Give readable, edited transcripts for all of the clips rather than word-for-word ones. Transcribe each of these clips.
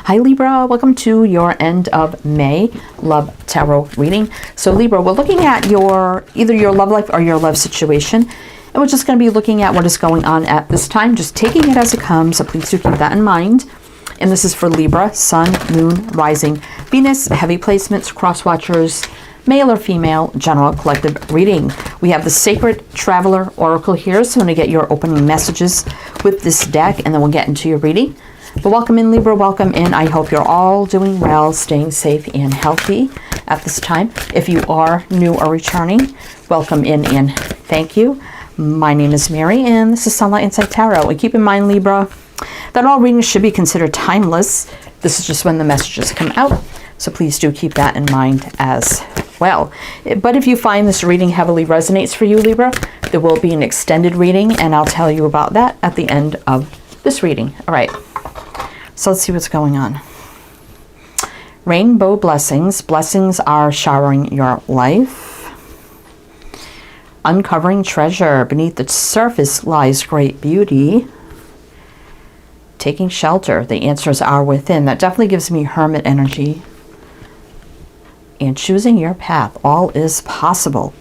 Hi Libra, welcome to your end of May love tarot reading. So Libra, we're looking at either your love life or your love situation. And we're just going to be looking at what is going on at this time, just taking it as it comes. So please do keep that in mind. And this is for Libra, Sun, Moon, Rising, Venus, heavy placements, cross watchers, male or female, general collective reading. We have the Sacred Traveler Oracle here, so I'm going to get your opening messages with this deck, and then we'll get into your reading. But welcome in, Libra, welcome in. I hope you're all doing well, staying safe and healthy at this time. If you are new or returning, welcome in and thank you. My name is Mary, and this is Sunlight Inside Tarot. And keep in mind, Libra, that all readings should be considered timeless. This is just when the messages come out, so please do keep that in mind as well. But if you find this reading heavily resonates for you, Libra, there will be an extended reading, and I'll tell you about that at the end of this reading. All right, so let's see what's going on. Rainbow blessings. Blessings are showering your life. Uncovering treasure. Beneath the surface lies great beauty. Taking shelter. The answers are within. That definitely gives me Hermit energy. And choosing your path. All is possible.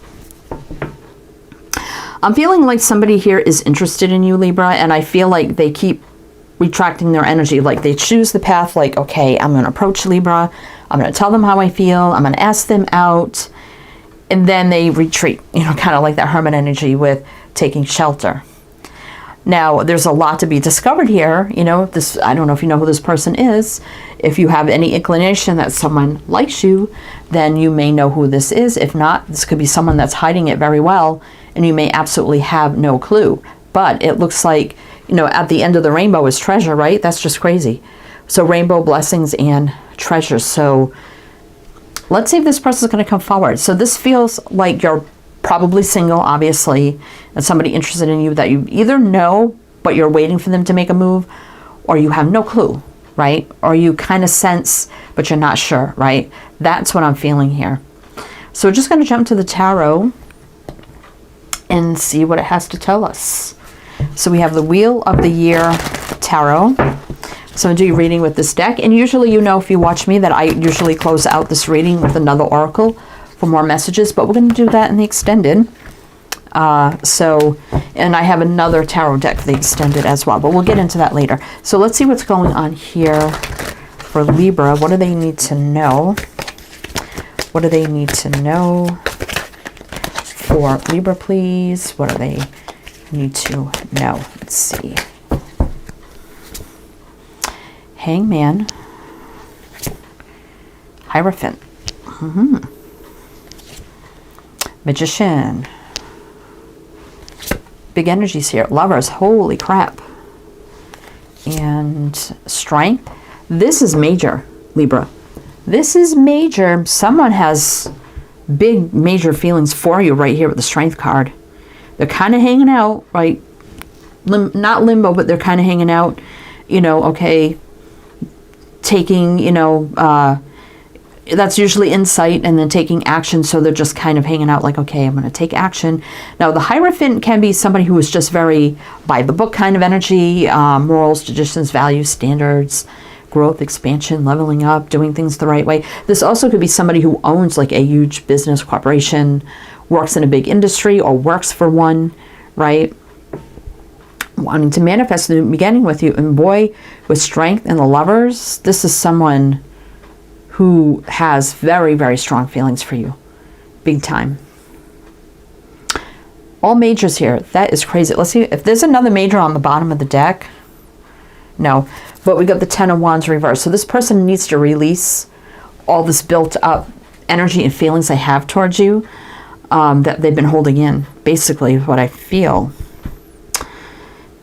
I'm feeling like somebody here is interested in you, Libra, and I feel like they keep retracting their energy. Like they choose the path, like, okay, I'm going to approach Libra. I'm going to tell them how I feel. I'm going to ask them out. And then they retreat, kind of like that Hermit energy with taking shelter. Now, there's a lot to be discovered here. This, I don't know if you know who this person is. If you have any inclination that someone likes you, then you may know who this is. If not, this could be someone that's hiding it very well, and you may absolutely have no clue. But it looks like, at the end of the rainbow is treasure, right? That's just crazy. So rainbow blessings and treasure. So let's see if this person is going to come forward. So this feels like you're probably single, obviously, and somebody interested in you that you either know, but you're waiting for them to make a move, or you have no clue, right? Or you kind of sense, but you're not sure, right? That's what I'm feeling here. So we're just going to jump to the tarot and see what it has to tell us. So we have the Wheel of the Year Tarot. So I'm going to do your reading with this deck. And usually, if you watch me, that I usually close out this reading with another oracle for more messages, but we're going to do that in the extended. And I have another tarot deck for the extended as well, but we'll get into that later. So let's see what's going on here for Libra. What do they need to know? What do they need to know for Libra, please? What do they need to know? Let's see. Hangman. Hierophant. Magician. Big energies here. Lovers. Holy crap. And Strength. This is major, Libra. This is major. Someone has big, major feelings for you right here with the Strength card. They're kind of hanging out, right? Not limbo, but they're kind of hanging out. Okay. Taking, that's usually insight, and then taking action. So they're just kind of hanging out like, okay, I'm going to take action. Now, the Hierophant can be somebody who is just very by the book kind of energy, morals, traditions, values, standards, growth, expansion, leveling up, doing things the right way. This also could be somebody who owns like a huge business corporation, works in a big industry, or works for one, right? Wanting to manifest the beginning with you. And boy, with Strength and the Lovers, this is someone who has very, very strong feelings for you. Big time. All majors here. That is crazy. Let's see if there's another major on the bottom of the deck. No, but we got the Ten of Wands reversed. So this person needs to release all this built up energy and feelings they have towards you, that they've been holding in, basically what I feel.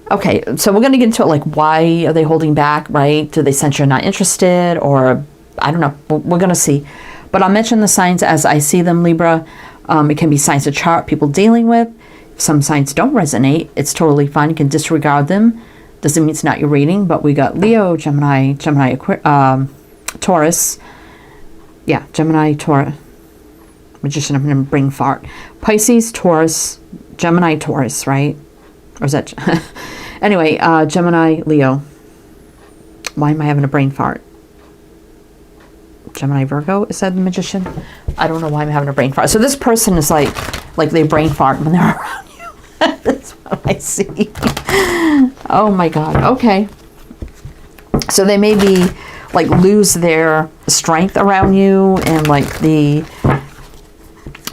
Okay, so we're going to get into it, like, why are they holding back, right? Do they sense you're not interested, or I don't know. We're going to see. But I'll mention the signs as I see them, Libra. It can be signs of chart people dealing with. If some signs don't resonate, it's totally fine. You can disregard them. Doesn't mean it's not your reading, but we got Leo, Gemini, Taurus. Yeah, Gemini, Taurus. Magician, I'm going to bring fart. Pisces, Taurus, Gemini, Taurus, right? Or is that... Anyway, Gemini, Leo. Why am I having a brain fart? Gemini, Virgo. Is that the Magician? I don't know why I'm having a brain fart. So this person is like they brain fart when they're around you. That's what I see. Oh my God. Okay. So they may be like lose their strength around you and like the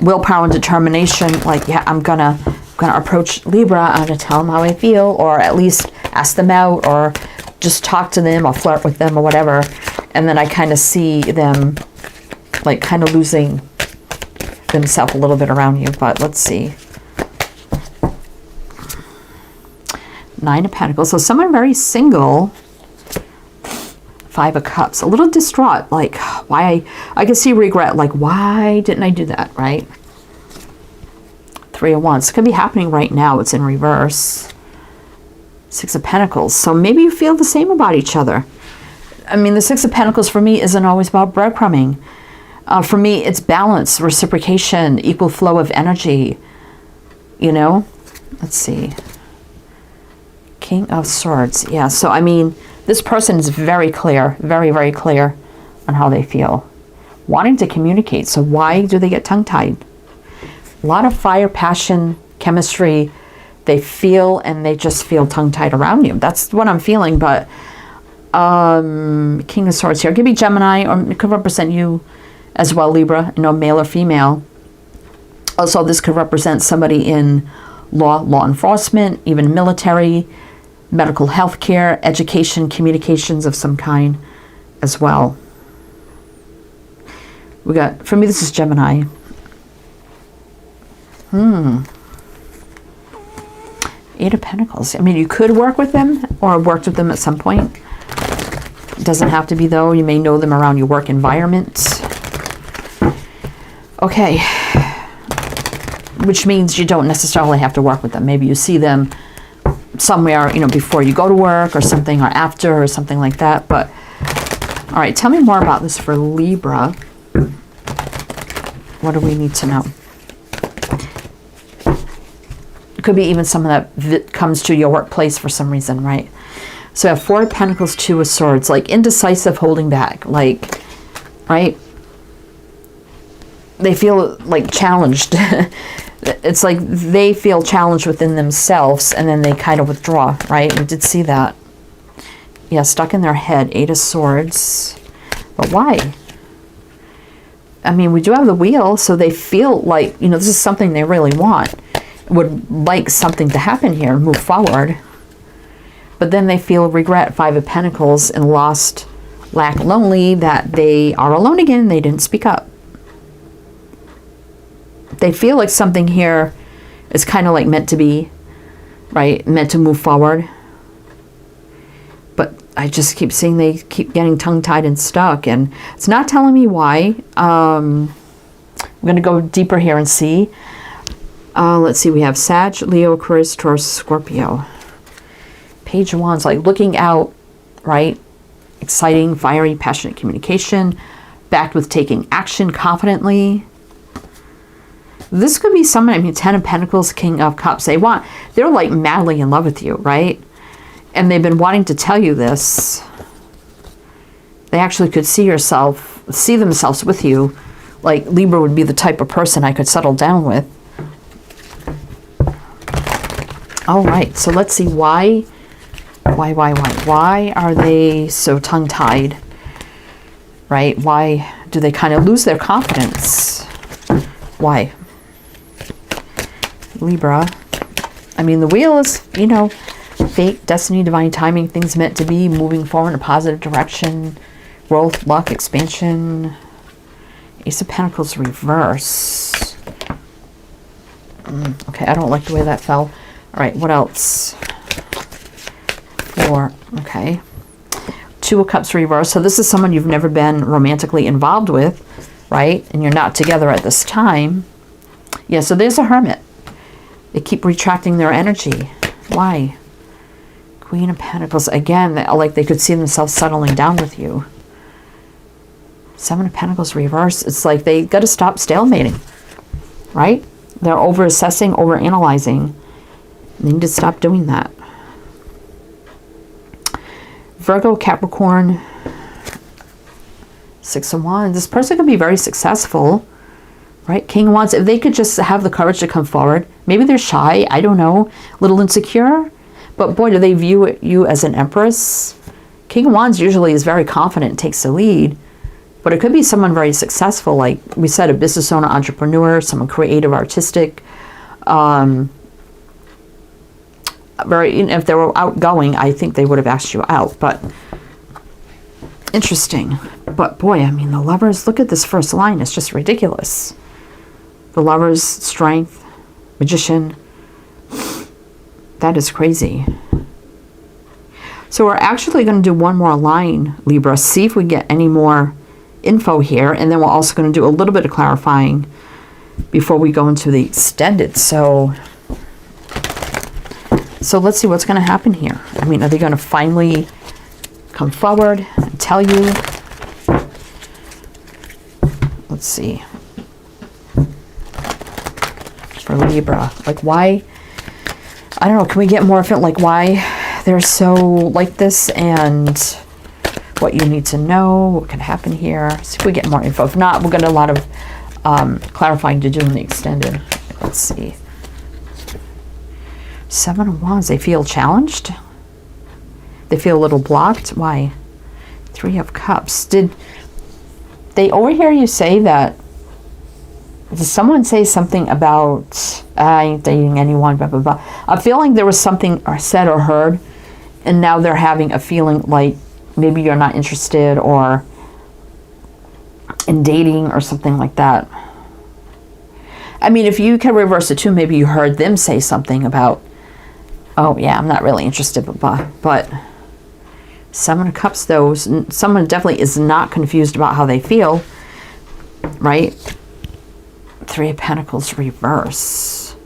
willpower and determination. Like, yeah, I'm gonna approach Libra. I'm gonna tell them how I feel, or at least ask them out, or just talk to them, or flirt with them, or whatever. And then I kind of see them like kind of losing themselves a little bit around you. But let's see. 9 of Pentacles. So someone very single. 5 of Cups. A little distraught. Like, why? I can see regret. Like, why didn't I do that, right? 3 of Wands. It could be happening right now. It's in reverse. 6 of Pentacles. So maybe you feel the same about each other. I mean, the 6 of Pentacles for me isn't always about breadcrumbing. For me, it's balance, reciprocation, equal flow of energy. You know? Let's see. King of Swords. Yeah, so I mean, this person is very clear, very, very clear on how they feel. Wanting to communicate. So why do they get tongue-tied? A lot of fire, passion, chemistry. They feel, and they just feel tongue-tied around you. That's what I'm feeling. But King of Swords here. It could be Gemini, or it could represent you as well, Libra. You know, male or female. Also, this could represent somebody in law enforcement, even military, medical health care, education, communications of some kind as well. We got, for me, this is Gemini. 8 of Pentacles. I mean, you could work with them or worked with them at some point. It doesn't have to be, though. You may know them around your work environment. Okay. Which means you don't necessarily have to work with them. Maybe you see them somewhere, you know, before you go to work or something, or after, or something like that. But all right, tell me more about this for Libra. What do we need to know? It could be even someone that comes to your workplace for some reason, right? So I have 4 of Pentacles, 2 of Swords, like indecisive, holding back, like, right? They feel like challenged. It's like they feel challenged within themselves, and then they kind of withdraw, right? We did see that. Yeah, stuck in their head. 8 of Swords. But why? I mean, we do have the Wheel, so they feel like, you know, this is something they really want. Would like something to happen here, move forward. But then they feel regret, 5 of Pentacles, and lost, lack, lonely, that they are alone again. They didn't speak up. They feel like something here is kind of like meant to be, right? Meant to move forward. But I just keep seeing they keep getting tongue-tied and stuck. And it's not telling me why. I'm going to go deeper here and see. Let's see. We have Sag, Leo, Aquarius, Taurus, Scorpio. Page of Wands, like looking out, right? Exciting, fiery, passionate communication. Backed with taking action confidently. This could be someone, I mean, 10 of Pentacles, King of Cups. They're like madly in love with you, right? And they've been wanting to tell you this. They actually could see themselves with you. Like Libra would be the type of person I could settle down with. All right, so let's see why are they so tongue-tied, right? Why do they kind of lose their confidence? Why? Libra. I mean, the Wheel is, you know, fate, destiny, divine timing, things meant to be, moving forward in a positive direction, growth, luck, expansion. Ace of Pentacles reverse. Okay, I don't like the way that fell. All right, what else? 4, okay. 2 of Cups reverse. So this is someone you've never been romantically involved with, right? And you're not together at this time. Yeah, so there's a Hermit. They keep retracting their energy. Why? Queen of Pentacles. Again, like they could see themselves settling down with you. 7 of Pentacles reverse. It's like they got to stop stalemating, right? They're over-assessing, over-analyzing. They need to stop doing that. Virgo, Capricorn, Six of Wands. This person could be very successful, right? King of Wands. If they could just have the courage to come forward. Maybe they're shy. I don't know. A little insecure. But boy, do they view you as an empress. King of Wands usually is very confident and takes the lead. But it could be someone very successful. Like we said, a business owner, entrepreneur, someone creative, artistic. If they were outgoing, I think they would have asked you out. But interesting. But boy, I mean, the Lovers, look at this first line. It's just ridiculous. The Lovers, Strength, Magician. That is crazy. So we're actually going to do one more line, Libra. See if we get any more info here. And then we're also going to do a little bit of clarifying before we go into the extended. So let's see what's going to happen here. I mean, are they going to finally come forward and tell you? Let's see. For Libra, like why? I don't know. Can we get more of it? Like why they're so like this and what you need to know, what can happen here. See if we get more info. If not, we'll get a lot of clarifying to do in the extended. Let's see. Seven of Wands. They feel challenged. They feel a little blocked. Why? Three of Cups. Did they overhear you say that? Did someone say something about I ain't dating anyone, blah, blah, blah. I'm feeling there was something said or heard, and now they're having a feeling like maybe you're not interested or in dating or something like that. I mean, if you can reverse it too, maybe you heard them say something about, oh yeah, I'm not really interested, but Seven of Cups though, someone definitely is not confused about how they feel, right? Three of Pentacles reverse.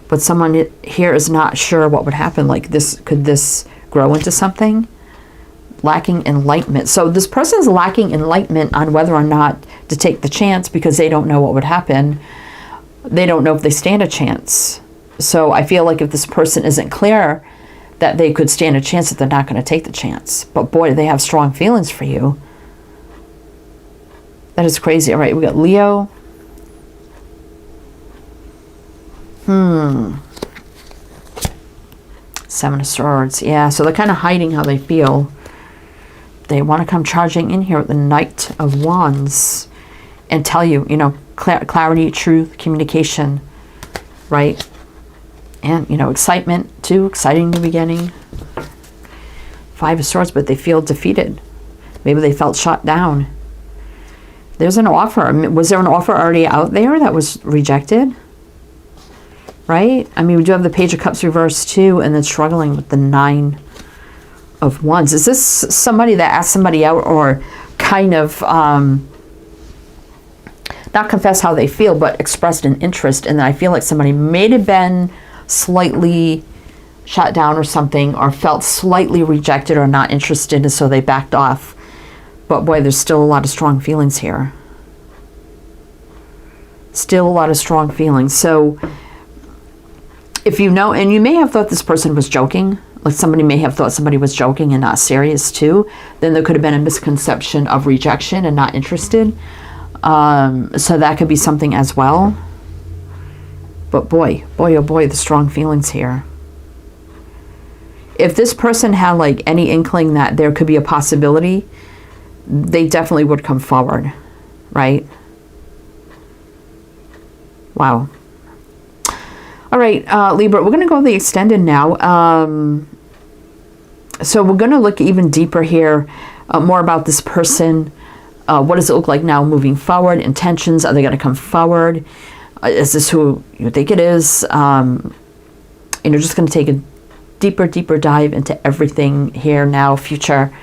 But someone here is not sure what would happen. Like this, could this grow into something? Lacking enlightenment. So this person is lacking enlightenment on whether or not to take the chance because they don't know what would happen. They don't know if they stand a chance. So I feel like if this person isn't clear that they could stand a chance, that they're not going to take the chance. But boy, they have strong feelings for you. That is crazy. All right, we got Leo. Seven of Swords. Yeah, so they're kind of hiding how they feel. They want to come charging in here with the Knight of Wands and tell you, you know, clarity, truth, communication, right? And, you know, excitement too, exciting new beginning. Five of Swords, but they feel defeated. Maybe they felt shot down. There's an offer. I mean, was there an offer already out there that was rejected? Right? I mean, we do have the Page of Cups reversed too, and then struggling with the Nine of Wands. Is this somebody that asked somebody out or kind of not confess how they feel, but expressed an interest? And then I feel like somebody may have been slightly shot down or something, or felt slightly rejected or not interested, and so they backed off. But boy, there's still a lot of strong feelings here. Still a lot of strong feelings. So if you know, and you may have thought this person was joking, like somebody may have thought somebody was joking and not serious too, then there could have been a misconception of rejection and not interested. So that could be something as well. But boy, oh boy, the strong feelings here. If this person had like any inkling that there could be a possibility, they definitely would come forward, right? Wow. All right, Libra, we're going to go to the extended now. So we're going to look even deeper here, more about this person. What does it look like now moving forward? Intentions, are they going to come forward? Is this who you think it is? Just going to take a deeper dive into everything here, now, future,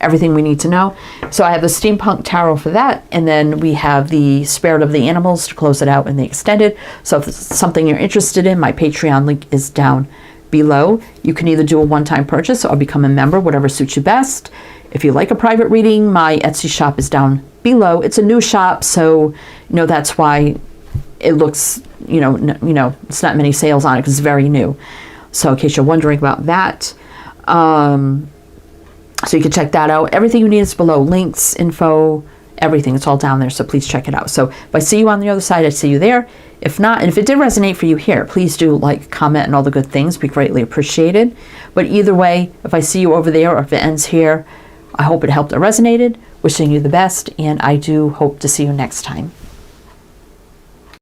everything we need to know. So I have the Steampunk Tarot for that, and then we have the Spirit of the Animals to close it out in the extended. So if it's something you're interested in, my Patreon link is down below. You can either do a one-time purchase or become a member, whatever suits you best. If you like a private reading, my Etsy shop is down below. It's a new shop, so that's why it looks, it's not many sales on it because it's very new. So in case you're wondering about that, so you can check that out. Everything you need is below. Links, info, everything. It's all down there, so please check it out. So if I see you on the other side, I see you there. If not, and if it did resonate for you here, please do like, comment, and all the good things. Be greatly appreciated. But either way, if I see you over there or if it ends here, I hope it helped or resonated. Wishing you the best, and I do hope to see you next time.